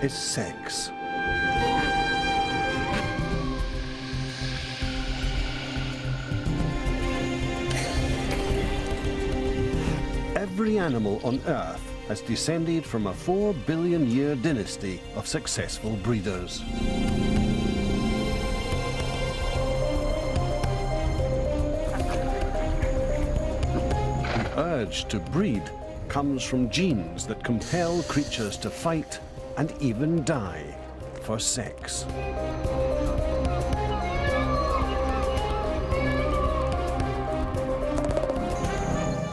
is sex. Every animal on Earth has descended from a 4 billion year dynasty of successful breeders. The urge to breed comes from genes that compel creatures to fight and even die for sex.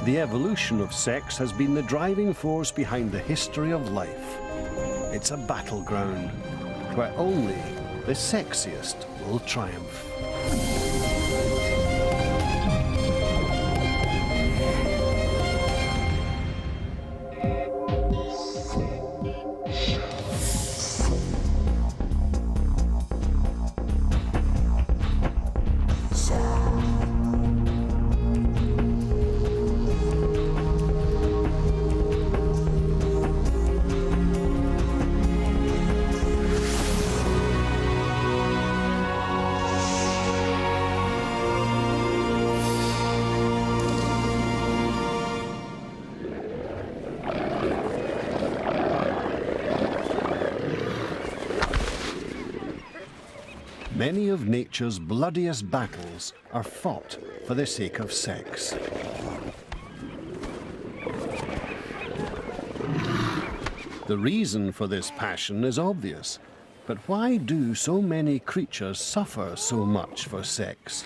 The evolution of sex has been the driving force behind the history of life. It's a battleground where only the sexiest will triumph. Many of nature's bloodiest battles are fought for the sake of sex. The reason for this passion is obvious, but why do so many creatures suffer so much for sex?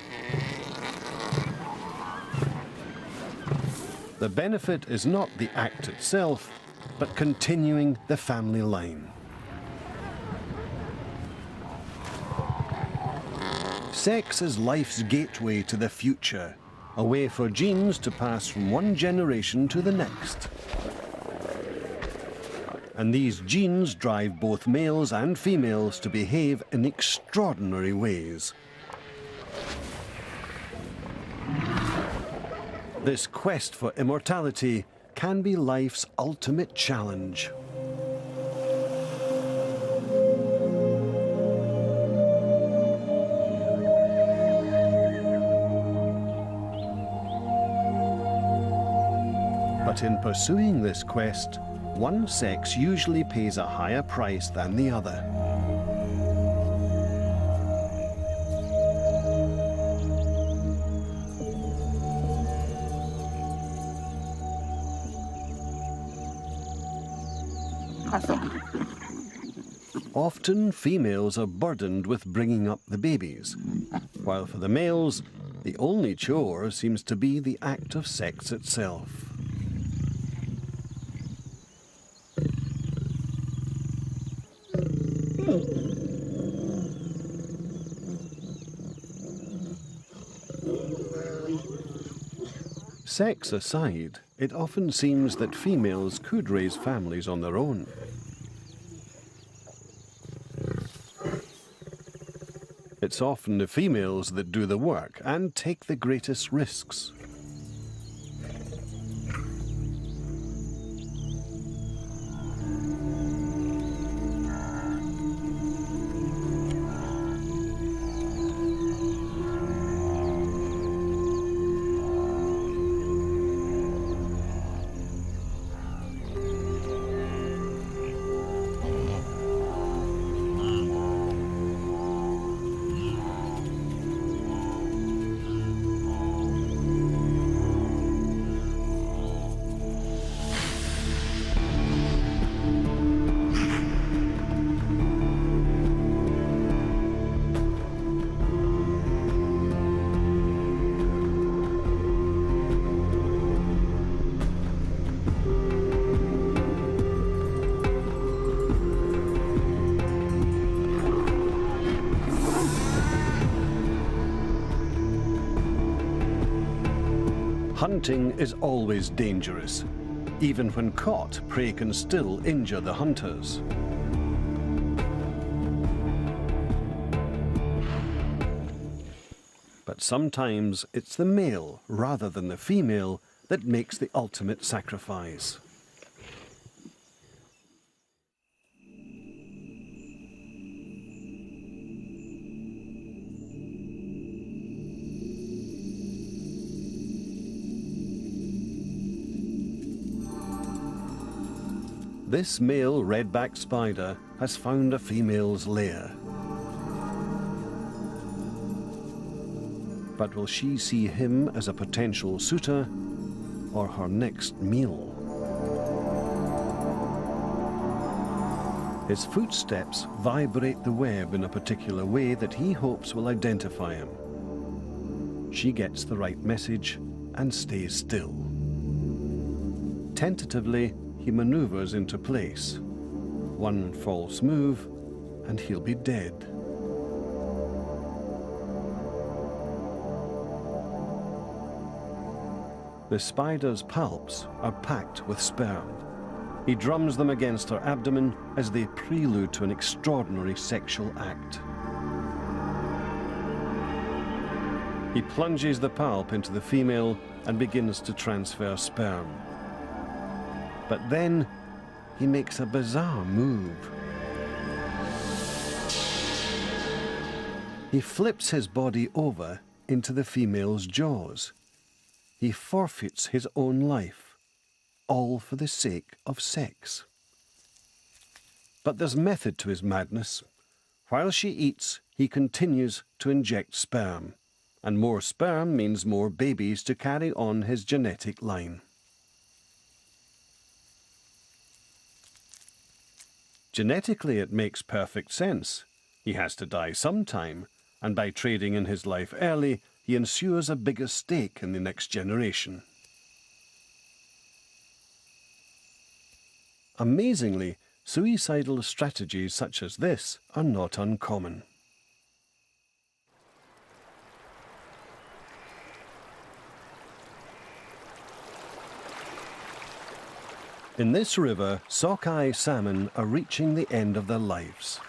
The benefit is not the act itself, but continuing the family line. Sex is life's gateway to the future, a way for genes to pass from one generation to the next. And these genes drive both males and females to behave in extraordinary ways. This quest for immortality can be life's ultimate challenge. But in pursuing this quest, one sex usually pays a higher price than the other. Often, females are burdened with bringing up the babies, while for the males, the only chore seems to be the act of sex itself. Sex aside, it often seems that females could raise families on their own. It's often the females that do the work and take the greatest risks. Hunting is always dangerous. Even when caught, prey can still injure the hunters. But sometimes it's the male rather than the female that makes the ultimate sacrifice. This male red-backed spider has found a female's lair. But will she see him as a potential suitor or her next meal? His footsteps vibrate the web in a particular way that he hopes will identify him. She gets the right message and stays still. Tentatively, he maneuvers into place. One false move, and he'll be dead. The spider's palps are packed with sperm. He drums them against her abdomen as they prelude to an extraordinary sexual act. He plunges the palp into the female and begins to transfer sperm. But then he makes a bizarre move. He flips his body over into the female's jaws. He forfeits his own life, all for the sake of sex. But there's method to his madness. While she eats, he continues to inject sperm, and more sperm means more babies to carry on his genetic line. Genetically, it makes perfect sense. He has to die sometime, and by trading in his life early, he ensures a bigger stake in the next generation. Amazingly, suicidal strategies such as this are not uncommon. In this river, sockeye salmon are reaching the end of their lives.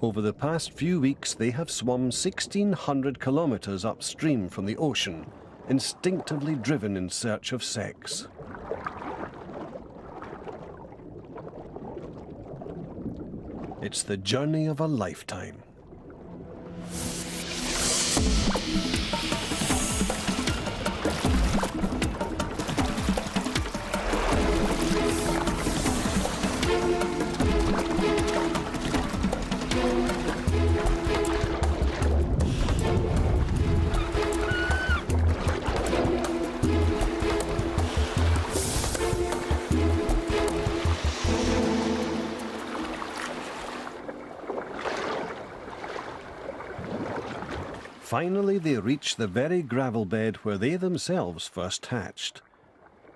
Over the past few weeks, they have swum 1,600 kilometers upstream from the ocean, instinctively driven in search of sex. It's the journey of a lifetime. Finally, they reach the very gravel bed where they themselves first hatched.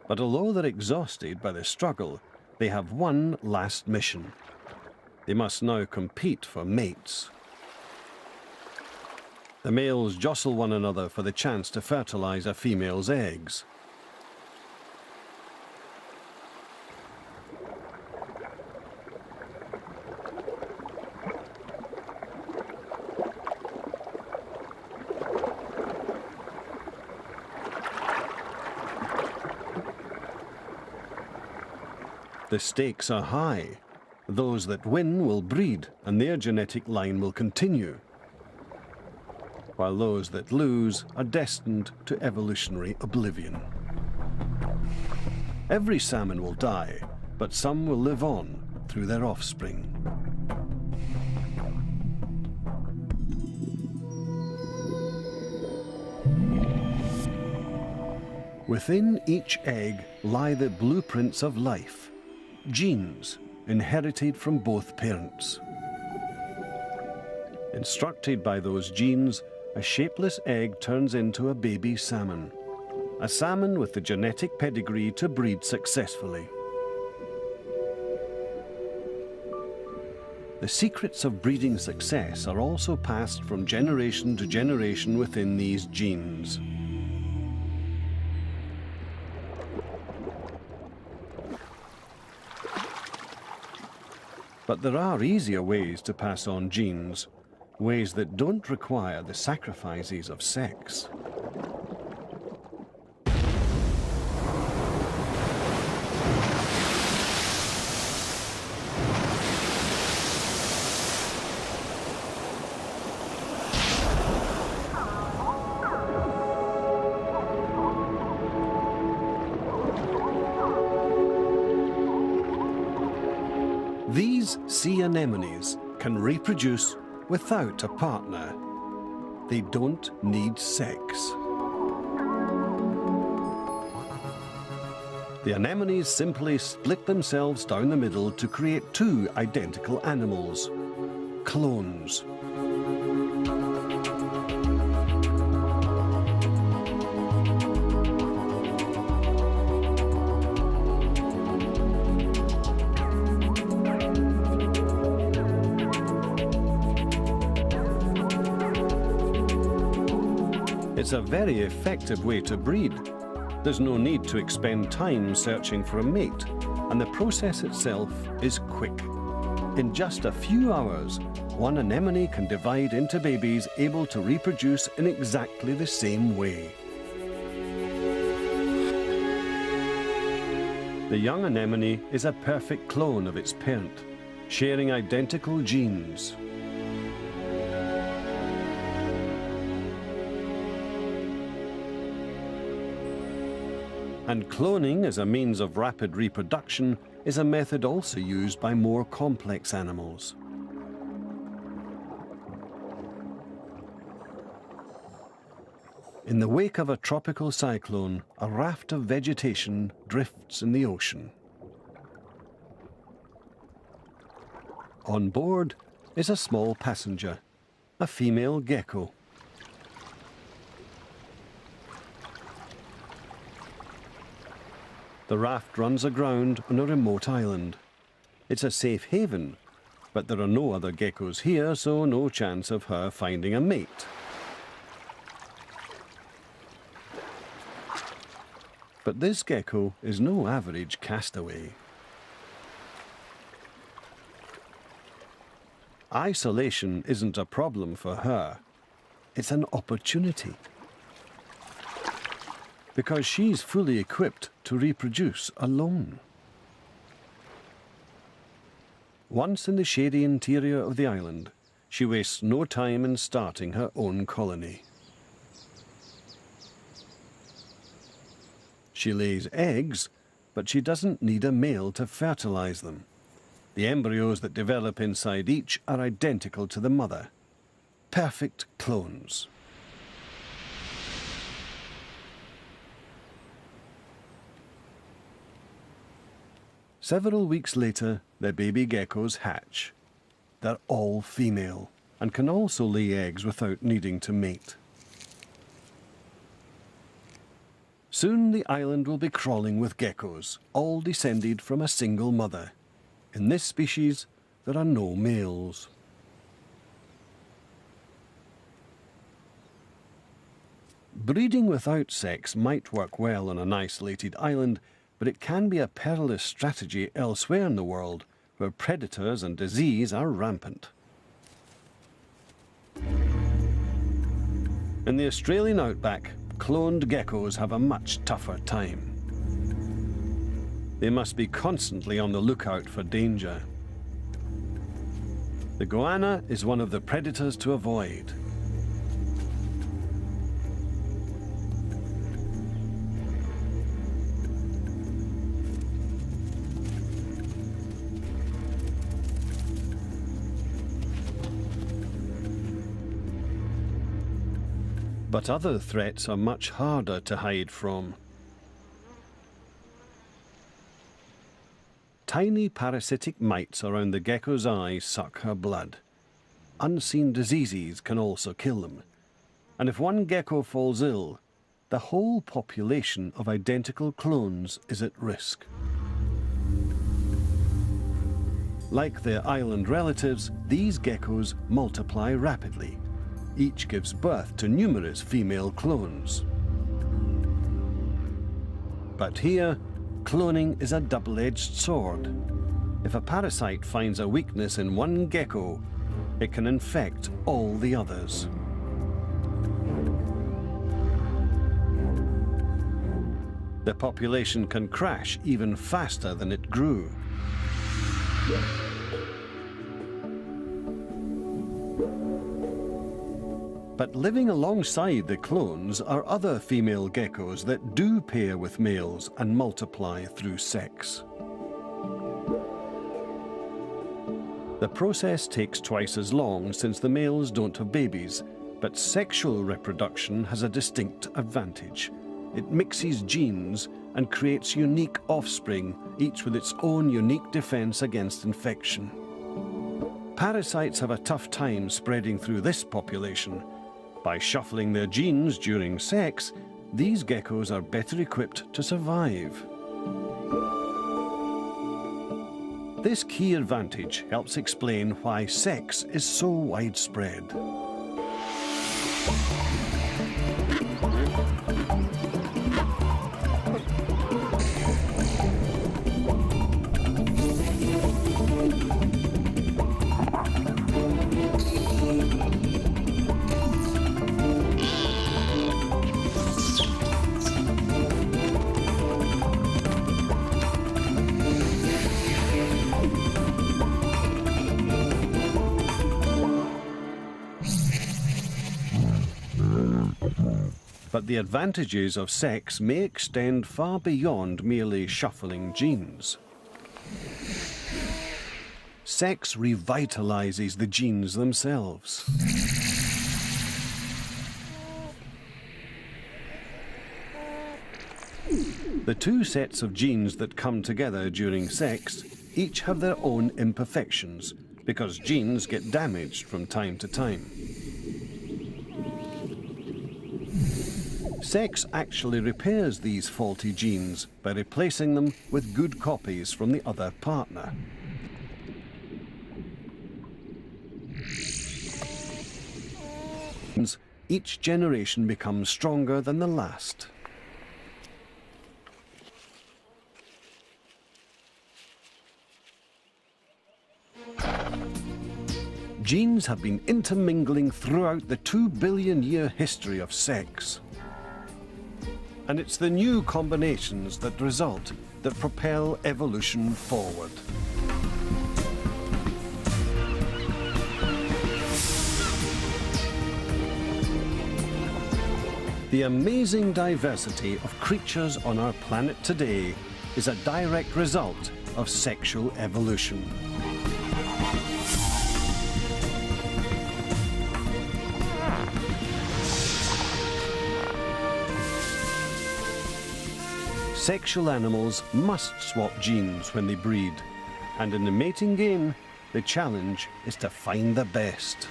But although they're exhausted by the struggle, they have one last mission. They must now compete for mates. The males jostle one another for the chance to fertilize a female's eggs. The stakes are high. Those that win will breed, and their genetic line will continue, while those that lose are destined to evolutionary oblivion. Every salmon will die, but some will live on through their offspring. Within each egg lie the blueprints of life, genes inherited from both parents. Instructed by those genes, a shapeless egg turns into a baby salmon. A salmon with the genetic pedigree to breed successfully. The secrets of breeding success are also passed from generation to generation within these genes. But there are easier ways to pass on genes, ways that don't require the sacrifices of sex. These sea anemones can reproduce without a partner. They don't need sex. The anemones simply split themselves down the middle to create two identical animals, clones. It's a very effective way to breed. There's no need to expend time searching for a mate, and the process itself is quick. In just a few hours, one anemone can divide into babies able to reproduce in exactly the same way. The young anemone is a perfect clone of its parent, sharing identical genes. And cloning as a means of rapid reproduction is a method also used by more complex animals. In the wake of a tropical cyclone, a raft of vegetation drifts in the ocean. On board is a small passenger, a female gecko. The raft runs aground on a remote island. It's a safe haven, but there are no other geckos here, so no chance of her finding a mate. But this gecko is no average castaway. Isolation isn't a problem for her. It's an opportunity. Because she's fully equipped to reproduce alone. Once in the shady interior of the island, she wastes no time in starting her own colony. She lays eggs, but she doesn't need a male to fertilize them. The embryos that develop inside each are identical to the mother. Perfect clones. Several weeks later, the baby geckos hatch. They're all female and can also lay eggs without needing to mate. Soon the island will be crawling with geckos, all descended from a single mother. In this species, there are no males. Breeding without sex might work well on an isolated island, but it can be a perilous strategy elsewhere in the world, where predators and disease are rampant. In the Australian outback, cloned geckos have a much tougher time. They must be constantly on the lookout for danger. The goanna is one of the predators to avoid. But other threats are much harder to hide from. Tiny parasitic mites around the gecko's eyes suck her blood. Unseen diseases can also kill them. And if one gecko falls ill, the whole population of identical clones is at risk. Like their island relatives, these geckos multiply rapidly. Each gives birth to numerous female clones. But here, cloning is a double-edged sword. If a parasite finds a weakness in one gecko, it can infect all the others. The population can crash even faster than it grew. But living alongside the clones are other female geckos that do pair with males and multiply through sex. The process takes twice as long since the males don't have babies, but sexual reproduction has a distinct advantage. It mixes genes and creates unique offspring, each with its own unique defense against infection. Parasites have a tough time spreading through this population. By shuffling their genes during sex, these geckos are better equipped to survive. This key advantage helps explain why sex is so widespread. But the advantages of sex may extend far beyond merely shuffling genes. Sex revitalizes the genes themselves. The two sets of genes that come together during sex each have their own imperfections, because genes get damaged from time to time. Sex actually repairs these faulty genes by replacing them with good copies from the other partner. Each generation becomes stronger than the last. Genes have been intermingling throughout the 2-billion-year history of sex. And it's the new combinations that result that propel evolution forward. The amazing diversity of creatures on our planet today is a direct result of sexual evolution. Sexual animals must swap genes when they breed, and in the mating game, the challenge is to find the best.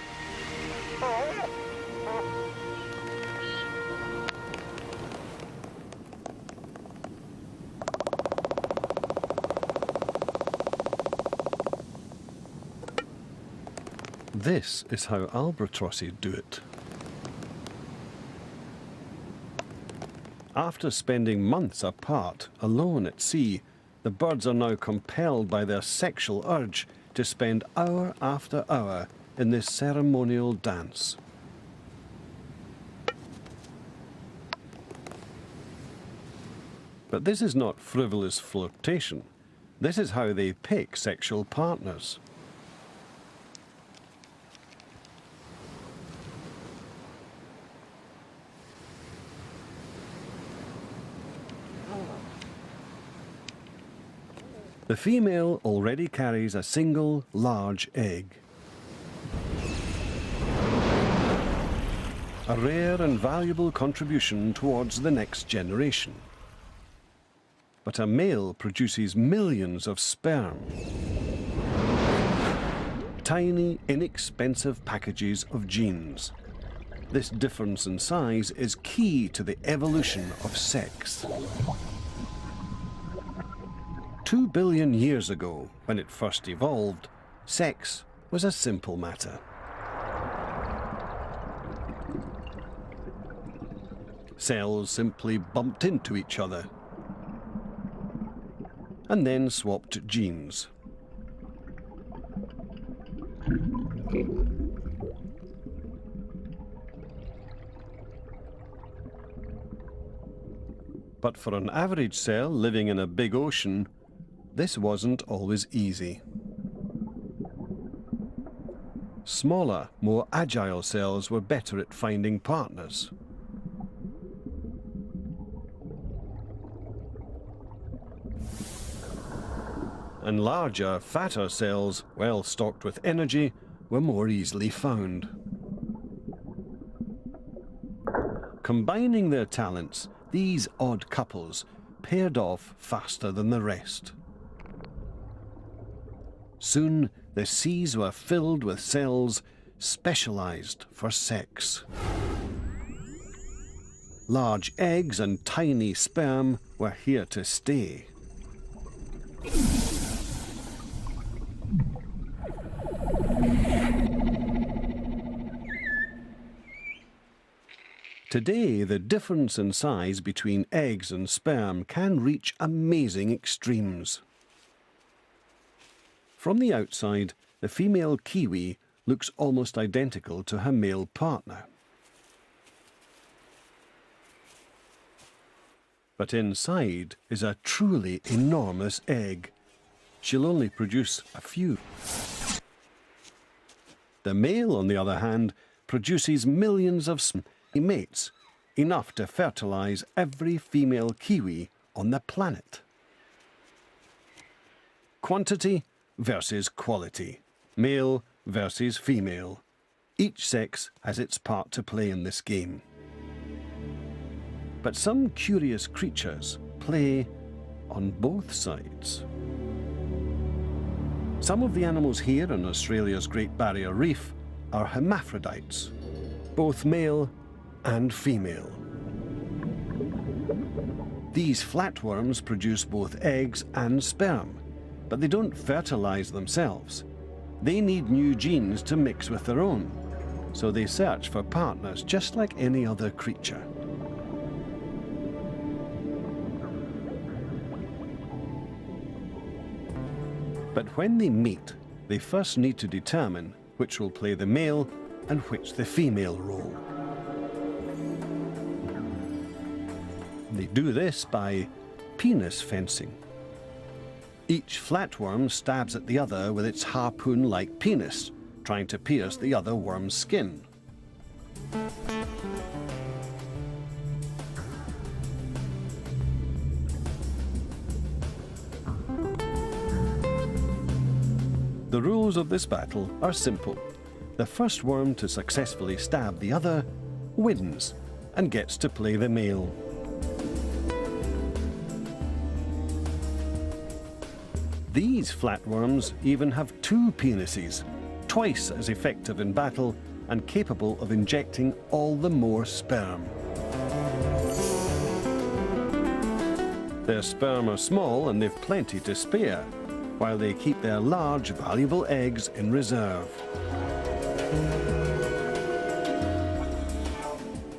This is how albatrosses do it. After spending months apart, alone at sea, the birds are now compelled by their sexual urge to spend hour after hour in this ceremonial dance. But this is not frivolous flirtation. This is how they pick sexual partners. The female already carries a single large egg. A rare and valuable contribution towards the next generation. But a male produces millions of sperm. Tiny, inexpensive packages of genes. This difference in size is key to the evolution of sex. 2 billion years ago, when it first evolved, sex was a simple matter. Cells simply bumped into each other and then swapped genes. But for an average cell living in a big ocean, this wasn't always easy. Smaller, more agile cells were better at finding partners. and larger, fatter cells, well stocked with energy, were more easily found. Combining their talents, these odd couples paired off faster than the rest. Soon, the seas were filled with cells specialized for sex. Large eggs and tiny sperm were here to stay. Today, the difference in size between eggs and sperm can reach amazing extremes. From the outside, the female kiwi looks almost identical to her male partner. But inside is a truly enormous egg. She'll only produce a few. The male, on the other hand, produces millions of mates, enough to fertilize every female kiwi on the planet. Quantity versus quality, male versus female. Each sex has its part to play in this game. But some curious creatures play on both sides. Some of the animals here in Australia's Great Barrier Reef are hermaphrodites, both male and female. These flatworms produce both eggs and sperm, but they don't fertilize themselves. They need new genes to mix with their own, so they search for partners just like any other creature. But when they meet, they first need to determine which will play the male and which the female role. They do this by penis fencing. Each flatworm stabs at the other with its harpoon-like penis, trying to pierce the other worm's skin. The rules of this battle are simple. The first worm to successfully stab the other wins and gets to play the male. These flatworms even have two penises, twice as effective in battle and capable of injecting all the more sperm. Their sperm are small and they've plenty to spare, while they keep their large, valuable eggs in reserve.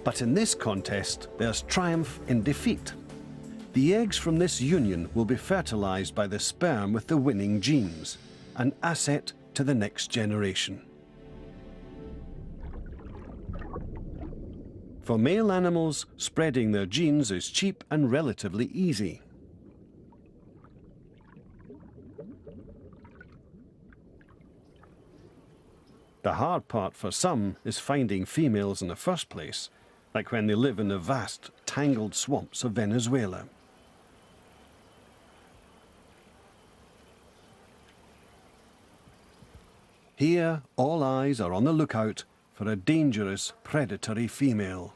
But in this contest, there's triumph in defeat. The eggs from this union will be fertilized by the sperm with the winning genes, an asset to the next generation. For male animals, spreading their genes is cheap and relatively easy. The hard part for some is finding females in the first place, like when they live in the vast, tangled swamps of Venezuela. Here, all eyes are on the lookout for a dangerous, predatory female.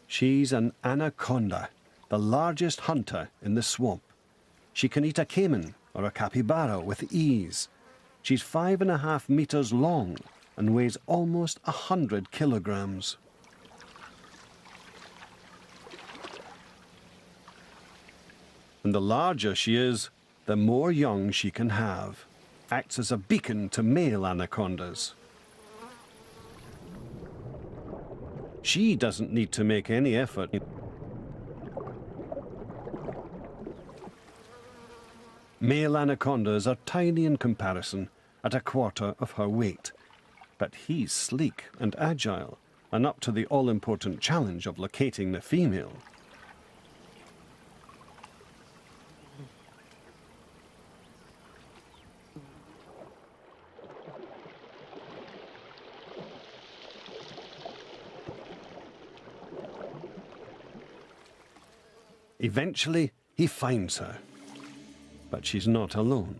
She's an anaconda, the largest hunter in the swamp. She can eat a caiman or a capybara with ease. She's 5.5 meters long and weighs almost 100 kilograms. And the larger she is, the more young she can have. Acts as a beacon to male anacondas. She doesn't need to make any effort. Male anacondas are tiny in comparison, at 1/4 of her weight. But he's sleek and agile, and up to the all-important challenge of locating the female. Eventually, he finds her. But she's not alone.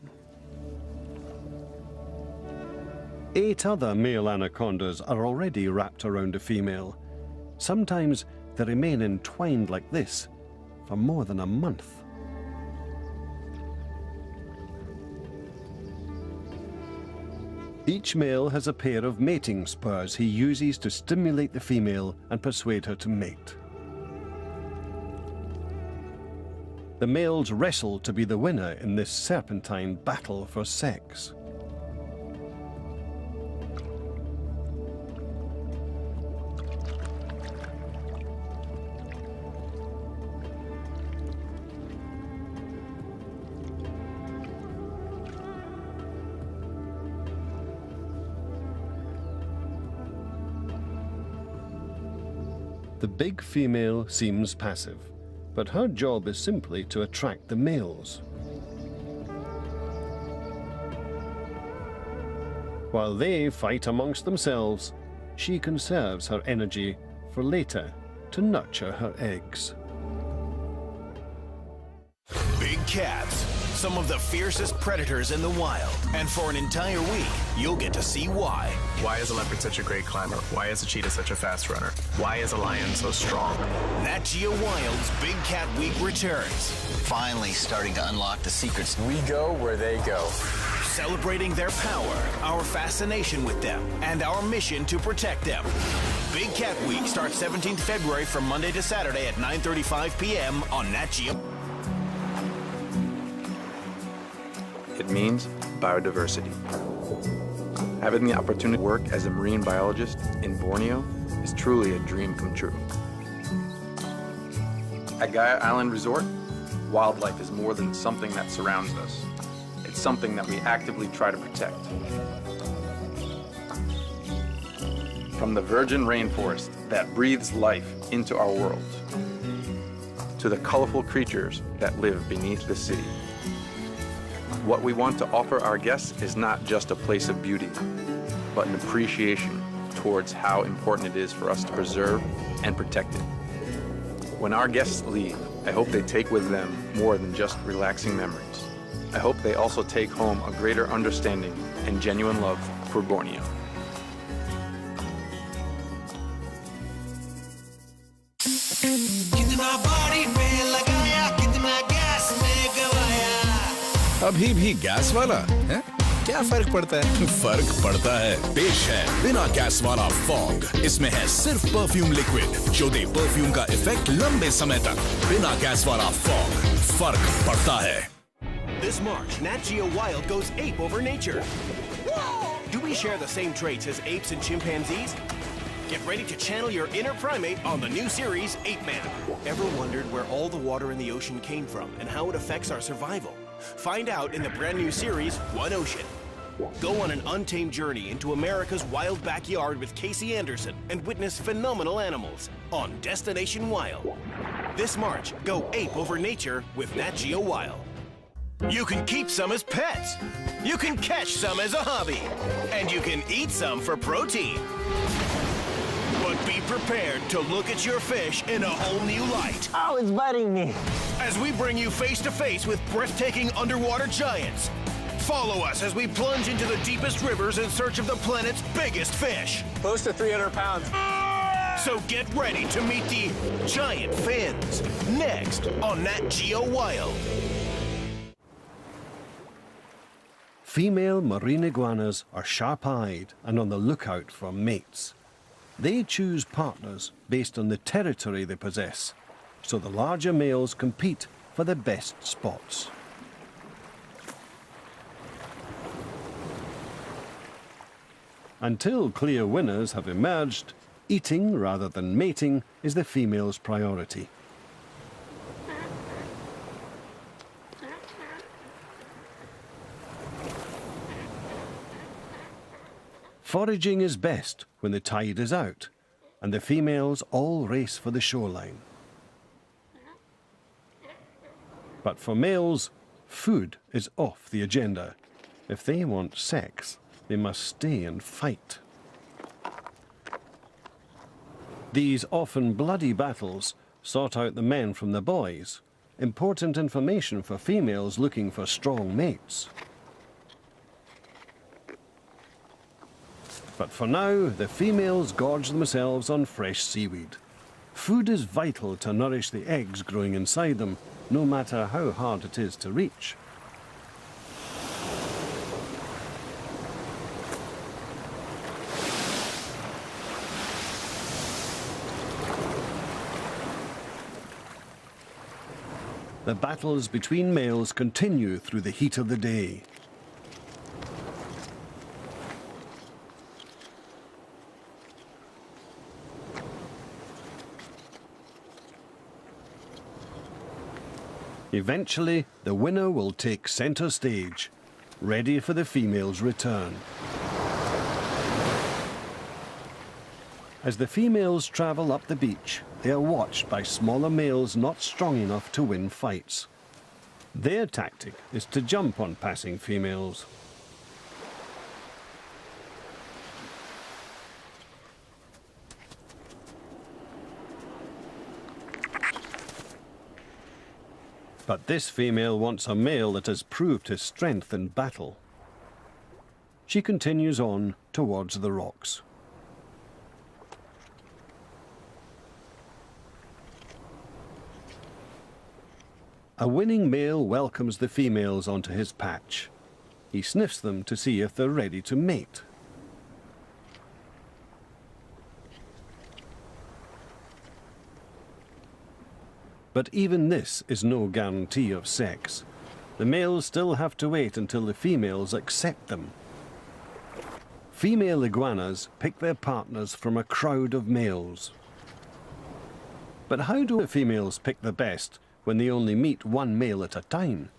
8 other male anacondas are already wrapped around a female. Sometimes they remain entwined like this for more than a month. Each male has a pair of mating spurs he uses to stimulate the female and persuade her to mate. The males wrestle to be the winner in this serpentine battle for sex. The big female seems passive, but her job is simply to attract the males. While they fight amongst themselves, she conserves her energy for later to nurture her eggs. Big cats, some of the fiercest predators in the wild. And for an entire week, you'll get to see why. Why is a leopard such a great climber? Why is a cheetah such a fast runner? Why is a lion so strong? Nat Geo Wild's Big Cat Week returns. Finally starting to unlock the secrets. We go where they go. Celebrating their power, our fascination with them, and our mission to protect them. Big Cat Week starts 17th February from Monday to Saturday at 9:35 p.m. on Nat Geo. It means biodiversity. Having the opportunity to work as a marine biologist in Borneo is truly a dream come true. At Gaia Island Resort, wildlife is more than something that surrounds us. It's something that we actively try to protect. From the virgin rainforest that breathes life into our world, to the colorful creatures that live beneath the city. What we want to offer our guests is not just a place of beauty, but an appreciation towards how important it is for us to preserve and protect it. When our guests leave, I hope they take with them more than just relaxing memories. I hope they also take home a greater understanding and genuine love for Borneo. अभी भी gas वाला है? क्या फर्क पड़ता है? फर्क पड़ता है। पेश है बिना गैस वाला फॉग। इसमें है सिर्फ परफ्यूम लिक्विड जो दे परफ्यूम का इफेक्ट लंबे समय तक। बिना गैस वाला फॉग, फर्क पड़ता है। This March, Nat Geo Wild goes ape over nature. Do we share the same traits as apes and chimpanzees? Get ready to channel your inner primate on the new series, Ape Man. Ever wondered where all the water in the ocean came from and how it affects our survival? Find out in the brand new series, One Ocean. Go on an untamed journey into America's wild backyard with Casey Anderson and witness phenomenal animals on Destination Wild. This March, go ape over nature with Nat Geo Wild. You can keep some as pets. You can catch some as a hobby. And you can eat some for protein. But be prepared to look at your fish in a whole new light. Oh, it's biting me. As we bring you face to face with breathtaking underwater giants. Follow us as we plunge into the deepest rivers in search of the planet's biggest fish. Close to 300 pounds. So get ready to meet the giant fins. Next on Nat Geo Wild. Female marine iguanas are sharp-eyed and on the lookout for mates. They choose partners based on the territory they possess, so the larger males compete for the best spots. Until clear winners have emerged, eating rather than mating is the female's priority. Foraging is best when the tide is out, and the females all race for the shoreline. But for males, food is off the agenda. If they want sex, they must stay and fight. These often bloody battles sort out the men from the boys, important information for females looking for strong mates. But for now, the females gorge themselves on fresh seaweed. Food is vital to nourish the eggs growing inside them, no matter how hard it is to reach. The battles between males continue through the heat of the day. Eventually, the winner will take center stage, ready for the female's return. As the females travel up the beach, they are watched by smaller males not strong enough to win fights. Their tactic is to jump on passing females. But this female wants a male that has proved his strength in battle. She continues on towards the rocks. A winning male welcomes the females onto his patch. He sniffs them to see if they're ready to mate. But even this is no guarantee of sex. The males still have to wait until the females accept them. Female iguanas pick their partners from a crowd of males. But how do the females pick the best when they only meet one male at a time?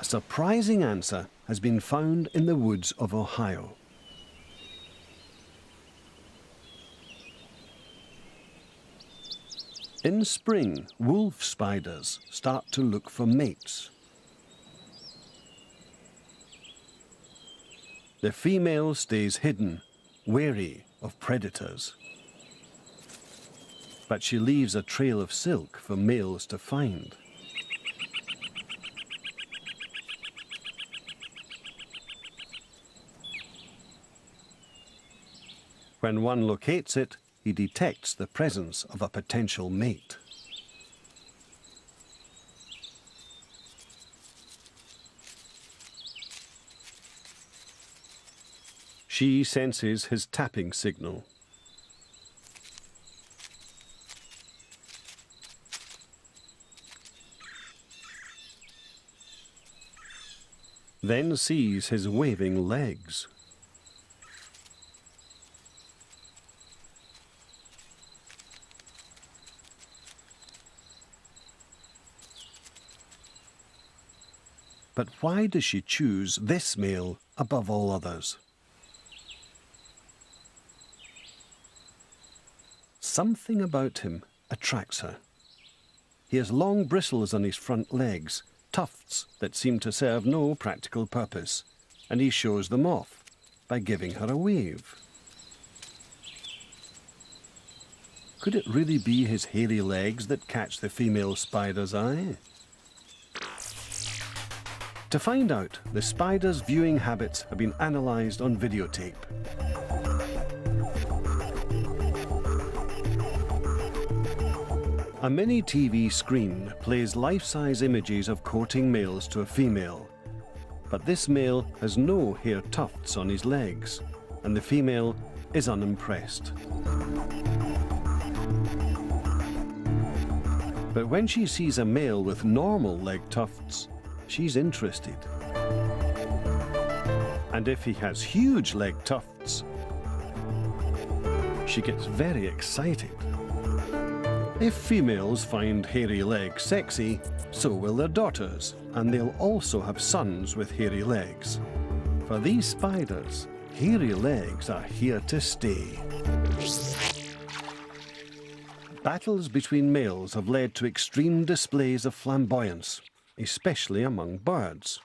A surprising answer has been found in the woods of Ohio. In spring, wolf spiders start to look for mates. The female stays hidden, wary of predators. But she leaves a trail of silk for males to find. When one locates it, he detects the presence of a potential mate. She senses his tapping signal. Then sees his waving legs. But why does she choose this male above all others? Something about him attracts her. He has long bristles on his front legs, tufts that seem to serve no practical purpose, and he shows them off by giving her a wave. Could it really be his hairy legs that catch the female spider's eye? To find out, the spider's viewing habits have been analysed on videotape. A mini TV screen plays life-size images of courting males to a female. But this male has no hair tufts on his legs, and the female is unimpressed. But when she sees a male with normal leg tufts, she's interested. And if he has huge leg tufts, she gets very excited. If females find hairy legs sexy, so will their daughters, and they'll also have sons with hairy legs. For these spiders, hairy legs are here to stay. Battles between males have led to extreme displays of flamboyance, especially among birds.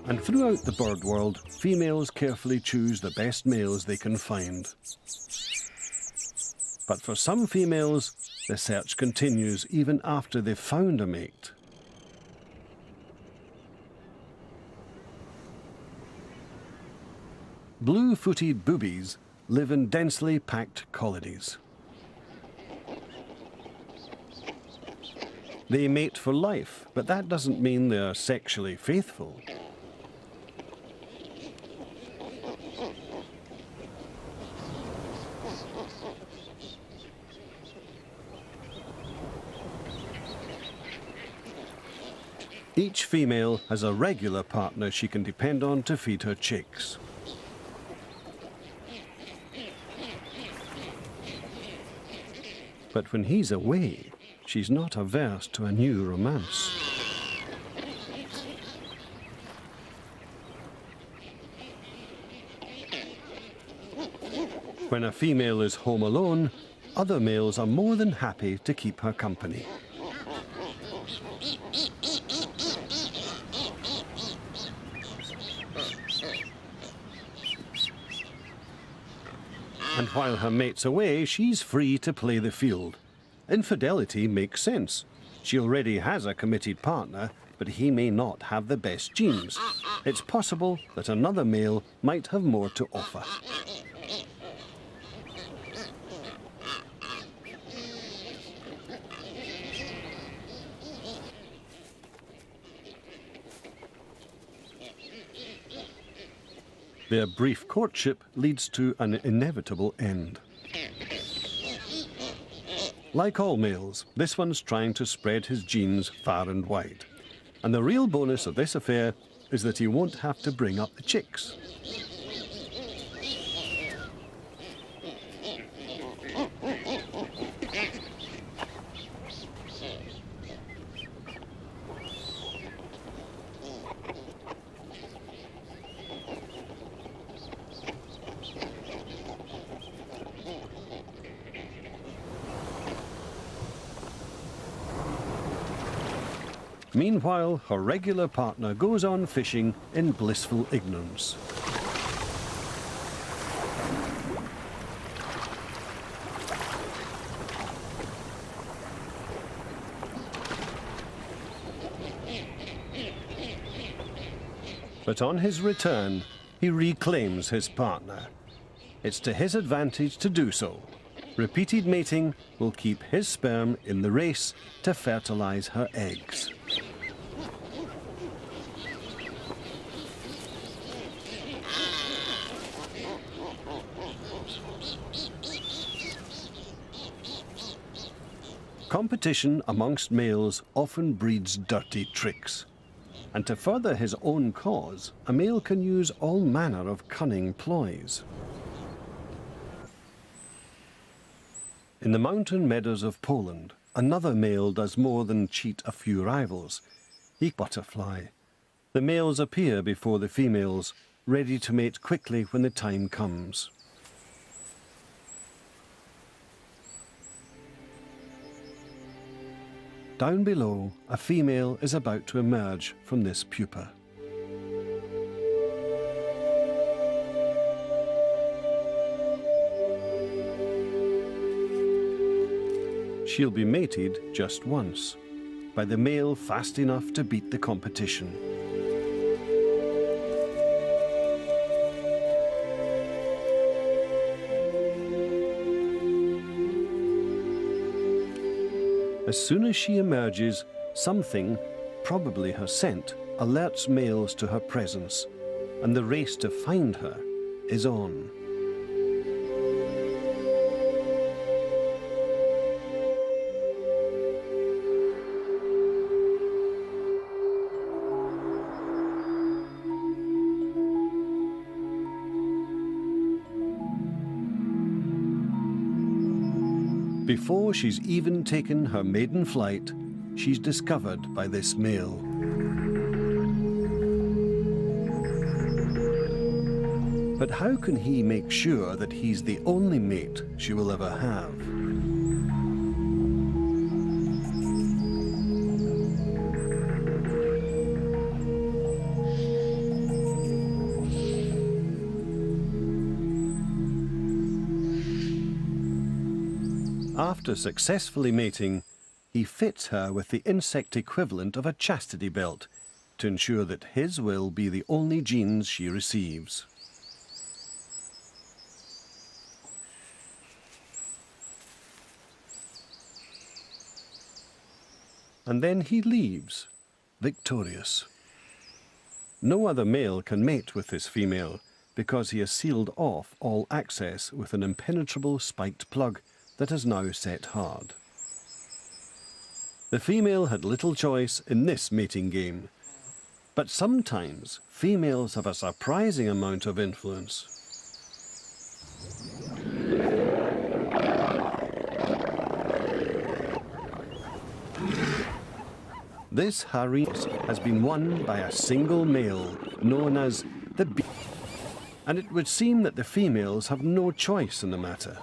And throughout the bird world, females carefully choose the best males they can find. But for some females, the search continues even after they've found a mate. Blue-footed boobies live in densely packed colonies. They mate for life, but that doesn't mean they're sexually faithful. Each female has a regular partner she can depend on to feed her chicks. But when he's away, she's not averse to a new romance. When a female is home alone, other males are more than happy to keep her company. And while her mate's away, she's free to play the field. Infidelity makes sense. She already has a committed partner, but he may not have the best genes. It's possible that another male might have more to offer. Their brief courtship leads to an inevitable end. Like all males, this one's trying to spread his genes far and wide. And the real bonus of this affair is that he won't have to bring up the chicks. Meanwhile, her regular partner goes on fishing in blissful ignorance. But on his return, he reclaims his partner. It's to his advantage to do so. Repeated mating will keep his sperm in the race to fertilize her eggs. Competition amongst males often breeds dirty tricks. And to further his own cause, a male can use all manner of cunning ploys. In the mountain meadows of Poland, another male does more than cheat a few rivals. He butterfly. The males appear before the females, ready to mate quickly when the time comes. Down below, a female is about to emerge from this pupa. She'll be mated just once, by the male fast enough to beat the competition. As soon as she emerges, something, probably her scent, alerts males to her presence, and the race to find her is on. Before she's even taken her maiden flight, she's discovered by this male. But how can he make sure that he's the only mate she will ever have? After successfully mating, he fits her with the insect equivalent of a chastity belt to ensure that his will be the only genes she receives. And then he leaves, victorious. No other male can mate with this female because he has sealed off all access with an impenetrable spiked plug that is now set hard. The female had little choice in this mating game, but sometimes females have a surprising amount of influence. This harem has been won by a single male known as the bee, and it would seem that the females have no choice in the matter.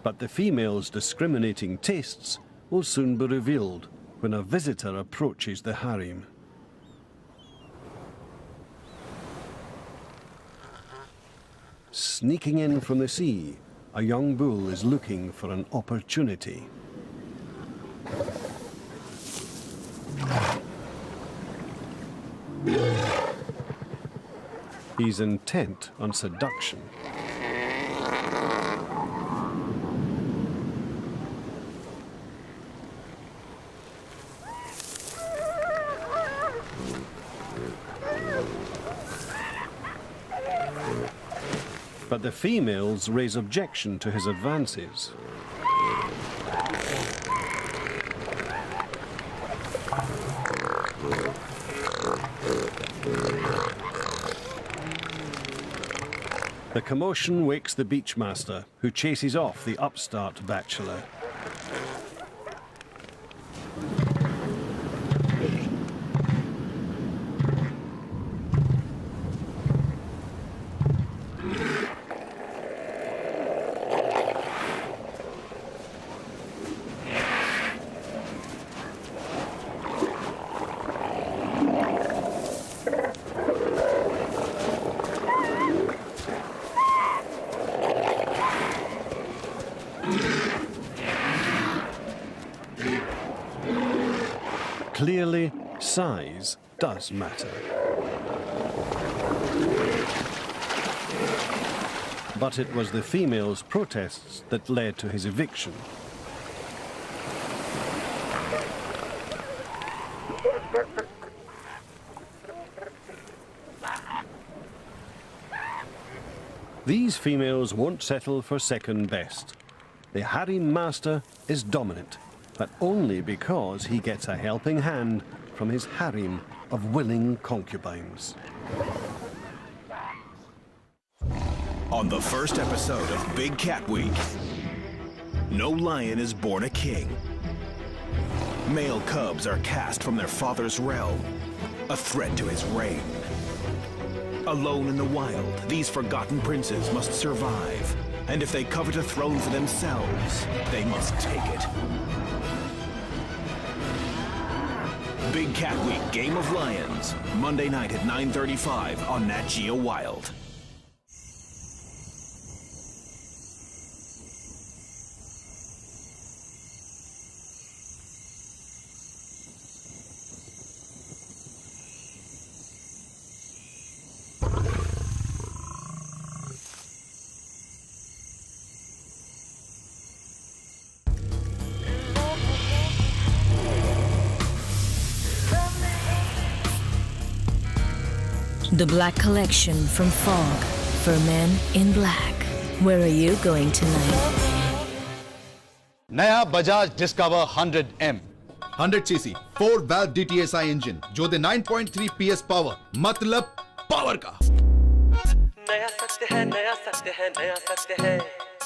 But the female's discriminating tastes will soon be revealed when a visitor approaches the harem. Sneaking in from the sea, a young bull is looking for an opportunity. He's intent on seduction. But the females raise objection to his advances. The commotion wakes the beachmaster, who chases off the upstart bachelor. Clearly, size does matter. But it was the female's protests that led to his eviction. These females won't settle for second best. The harem master is dominant, but only because he gets a helping hand from his harem of willing concubines. On the first episode of Big Cat Week, no lion is born a king. Male cubs are cast from their father's realm, a threat to his reign. Alone in the wild, these forgotten princes must survive, and if they covet a throne for themselves, they must take it. Big Cat Week Game of Lions, Monday night at 9:35 on Nat Geo Wild. The Black Collection from Fog for Men in Black. Where are you going tonight? नया Bajaj discover 100M 100cc 4-valve DTSI engine जो दे 9.3 PS power, मतलब power का। नया सत्य है, नया सत्य है, नया सत्य है।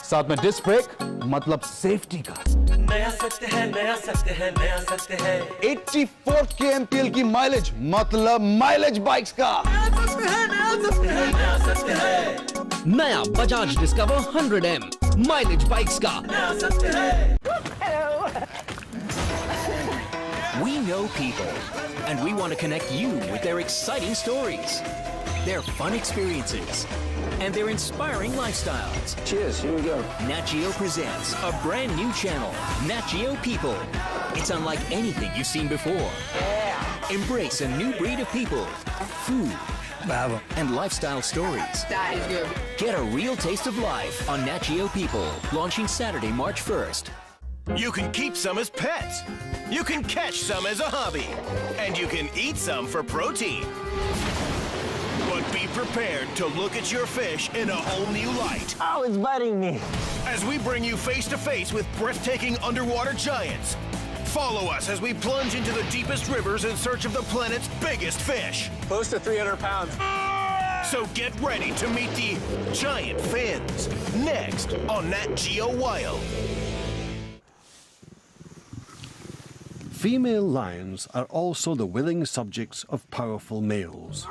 साथ में डिस्क ब्रेक, मतलब सेफ्टी का। नया सत्य है, नया सत्य है, नया सत्य है। 84 kmpl की माइलेज, मतलब माइलेज बाइक्स का। नया सत्य है, नया सत्य है, नया सत्य है। नया Bajaj discover 100M mileage bikes का। नया सत्य है। Geo people, and we want to connect you with their exciting stories, their fun experiences, and their inspiring lifestyles. Cheers, here we go. Nat Geo presents a brand new channel, Nat Geo People. It's unlike anything you've seen before. Embrace a new breed of people, food, and lifestyle stories. That is good. Get a real taste of life on Nat Geo People, launching Saturday, March 1st. You can keep some as pets. You can catch some as a hobby. And you can eat some for protein. But be prepared to look at your fish in a whole new light. Oh, it's biting me. As we bring you face to face with breathtaking underwater giants. Follow us as we plunge into the deepest rivers in search of the planet's biggest fish. Close to 300 pounds. So get ready to meet the giant fins. Next on Nat Geo Wild. Female lions are also the willing subjects of powerful males.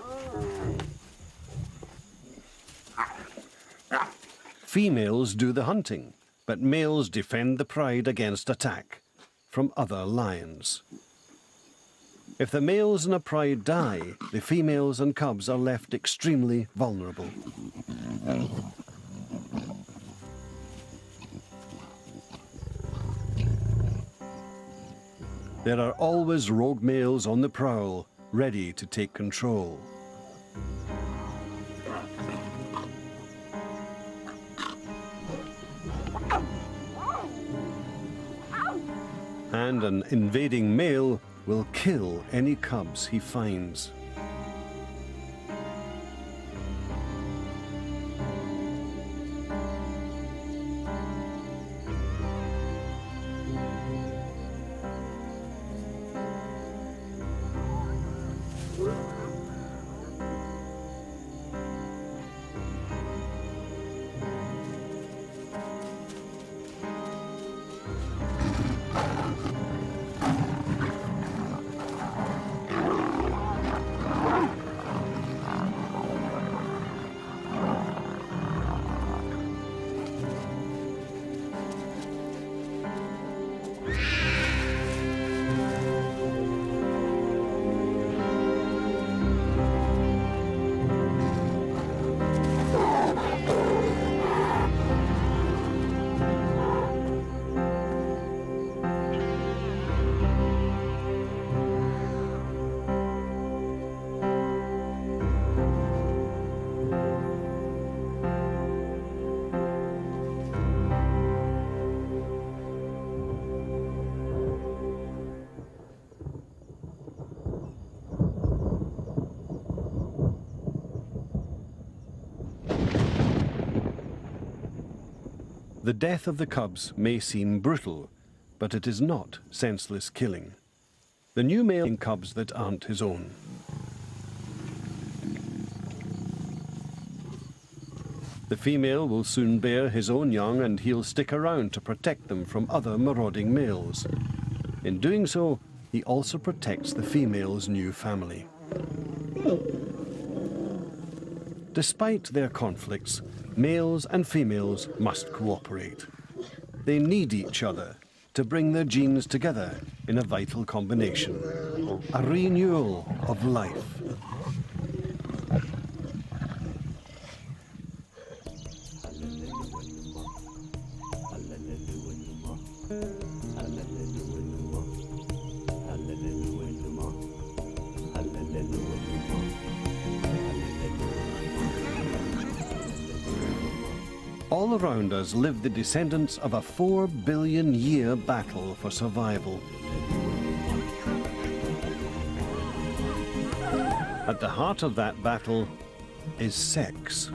Females do the hunting, but males defend the pride against attack from other lions. If the males in a pride die, the females and cubs are left extremely vulnerable. There are always rogue males on the prowl, ready to take control. And an invading male will kill any cubs he finds. The death of the cubs may seem brutal, but it is not senseless killing. The new male in cubs that aren't his own. The female will soon bear his own young, and he'll stick around to protect them from other marauding males. In doing so, he also protects the female's new family. Despite their conflicts, males and females must cooperate. They need each other to bring their genes together in a vital combination, a renewal of life. All around us live the descendants of a 4 billion year battle for survival. At the heart of that battle is sex.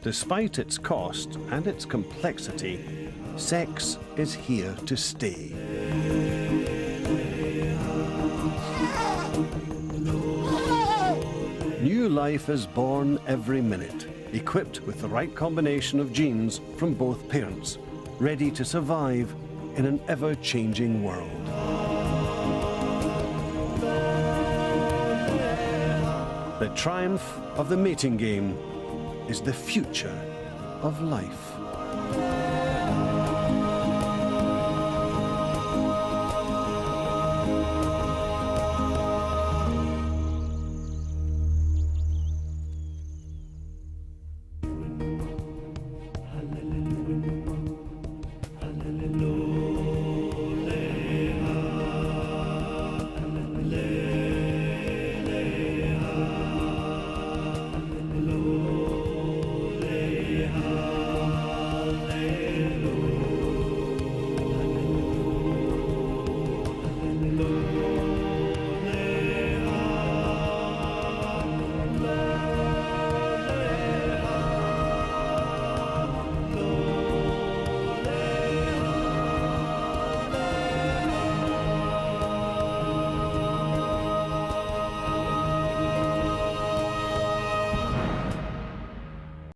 Despite its cost and its complexity, sex is here to stay. New life is born every minute, equipped with the right combination of genes from both parents, ready to survive in an ever-changing world. The triumph of the mating game is the future of life.